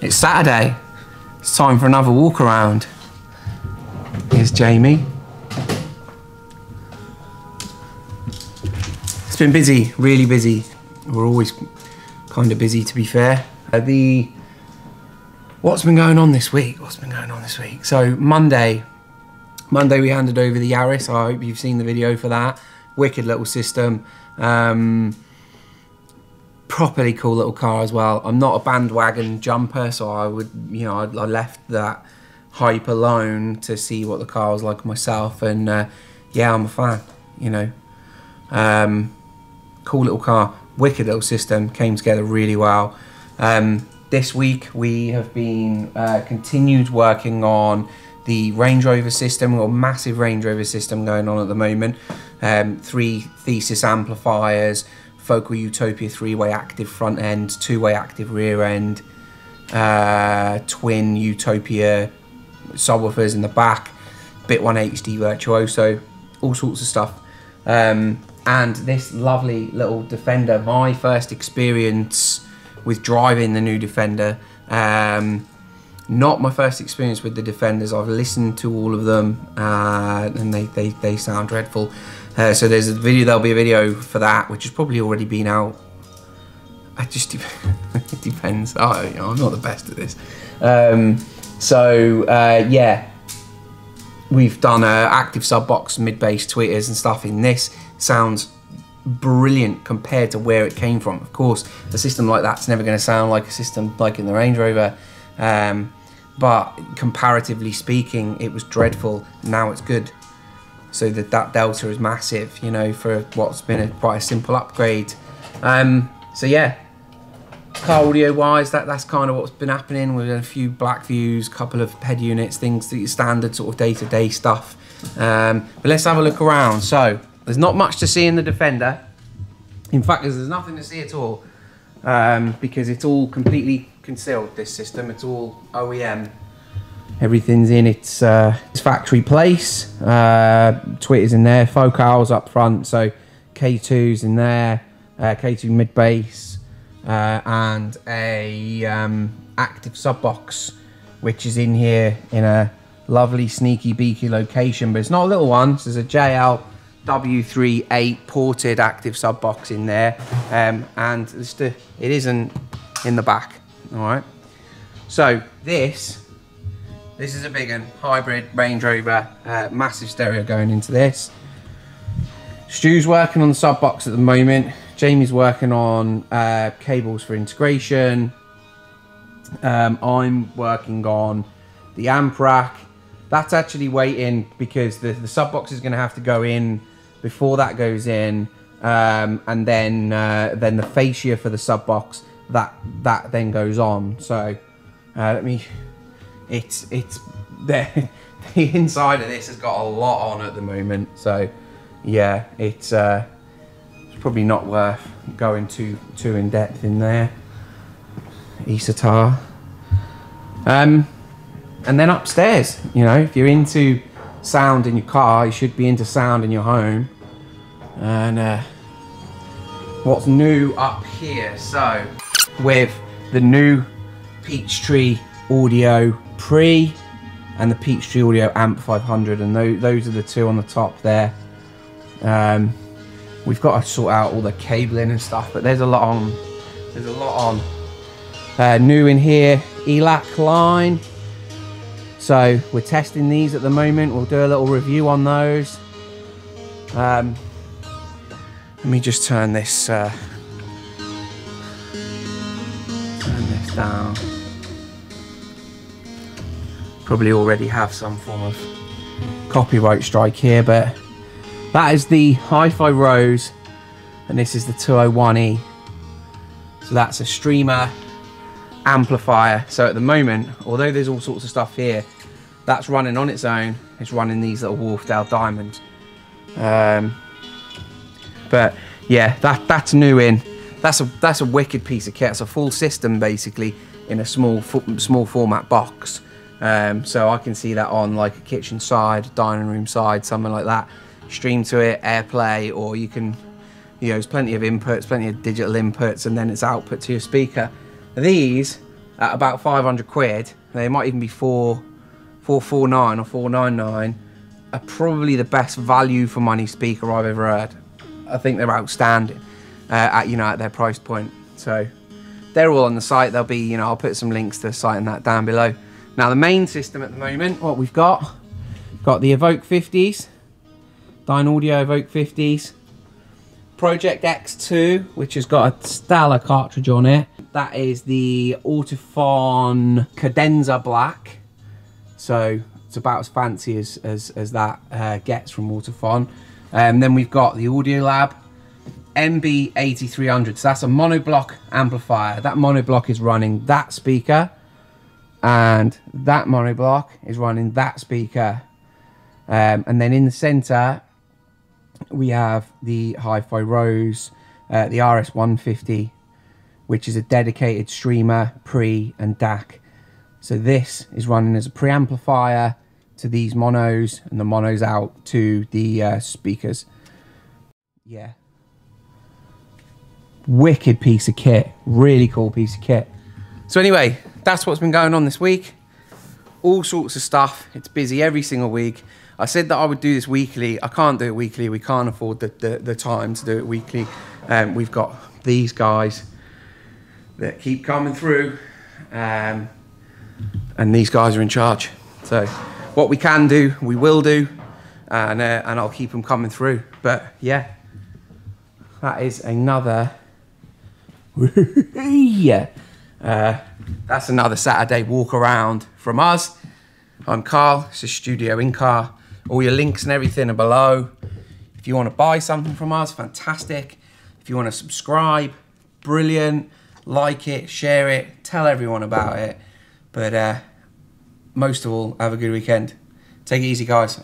It's Saturday. It's time for another walk around. Here's Jamie. It's been busy, really busy. We're always kind of busy, to be fair. What's been going on this week? So Monday we handed over the Yaris. I hope you've seen the video for that. Wicked little system. Properly cool little car as well. I'm not a bandwagon jumper, so I would, I left that hype alone to see what the car was like myself, and yeah, I'm a fan. Cool little car, wicked little system, came together really well. This week we have been continued working on the Range Rover system. We've got a massive Range Rover system going on at the moment. 3 Thesis amplifiers, Focal Utopia 3-way active front end, 2-way active rear end, twin Utopia subwoofers in the back, Bit 1 HD Virtuoso, all sorts of stuff. And this lovely little Defender, my first experience with driving the new Defender. Not my first experience with the Defenders. I've listened to all of them, and they sound dreadful. So there'll be a video for that, which has probably already been out. It depends. I'm not the best at this. Yeah, we've done active sub box, mid bass tweeters and stuff in this. Sounds brilliant compared to where it came from. Of course, a system like that's never going to sound like a system like in the Range Rover, but comparatively speaking, it was dreadful. Now it's good. So that delta is massive, for what's been quite a simple upgrade. So yeah, car audio wise, that's kind of what's been happening. We've had a few black views, couple of head units, things, the standard sort of day-to-day stuff. But let's have a look around. So there's not much to see in the Defender. In fact, there's nothing to see at all, because it's all completely concealed, this system. It's all OEM. Everything's in its factory place. Tweeters in there, focals up front, so K2's in there, K2 mid bass, and a active sub box, which is in here in a lovely sneaky beaky location, but it's not a little one. So there's a JL W38 ported active sub box in there, and it isn't in the back. All right, so this is a big one, hybrid Range Rover, massive stereo going into this. Stu's working on the sub box at the moment. Jamie's working on cables for integration. I'm working on the amp rack. That's actually waiting because the sub box is going to have to go in before that goes in, and then the fascia for the sub box that then goes on. So it's the inside of this has got a lot on at the moment. So yeah, it's probably not worth going too in depth in there. Isatar. And then upstairs, if you're into sound in your car, you should be into sound in your home. And what's new up here? So with the new Peachtree Audio Pre and the Peachtree Audio Amp 500, and those are the two on the top there. We've got to sort out all the cabling and stuff, but there's a lot on. New in here, ELAC line. So we're testing these at the moment. We'll do a little review on those. Let me just turn this down. Probably already have some form of copyright strike here, but that is the Hifi Rose, and this is the 201E. So that's a streamer amplifier. So at the moment, although there's all sorts of stuff here, that's running on its own. It's running these little Wharfdale Diamonds. But yeah, that's new in. That's a wicked piece of kit. It's a full system basically in a small format box. So I can see that on like a kitchen side, dining room side, something like that. Stream to it, AirPlay, or you can, there's plenty of inputs, plenty of digital inputs, and then it's output to your speaker. These at about 500 quid, they might even be 449 or 499, are probably the best value for money speaker I've ever heard. I think they're outstanding at, you know, at their price point. So they're all on the site. They'll be, you know, I'll put some links to the site and that down below. Now the main system at the moment, what we've got the Evoke 50s, Dynaudio Evoke 50s, Project X2, which has got a stellar cartridge on it. That is the Autophon Cadenza Black. So it's about as fancy as that gets from Autophon. Then we've got the Audiolab MB8300. So that's a monoblock amplifier. That monoblock is running that speaker, and that monoblock is running that speaker. And then in the center, we have the Hifi Rose, the RS150, which is a dedicated streamer, pre and DAC. So this is running as a preamplifier to these monos, and the monos out to the speakers. Yeah. Wicked piece of kit. Really cool piece of kit. So anyway, that's what's been going on this week. All sorts of stuff. It's busy every single week. I said that I would do this weekly. I can't do it weekly. We can't afford the time to do it weekly. We've got these guys that keep coming through, and these guys are in charge. So what we can do, we will do, and I'll keep them coming through. But yeah, that is another yeah. That's another Saturday walk around from us. I'm Carl. This is Studio Incar. All your links and everything are below. If you want to buy something from us, fantastic. If you want to subscribe, brilliant. Like it, share it, tell everyone about it. But most of all, have a good weekend. Take it easy, guys.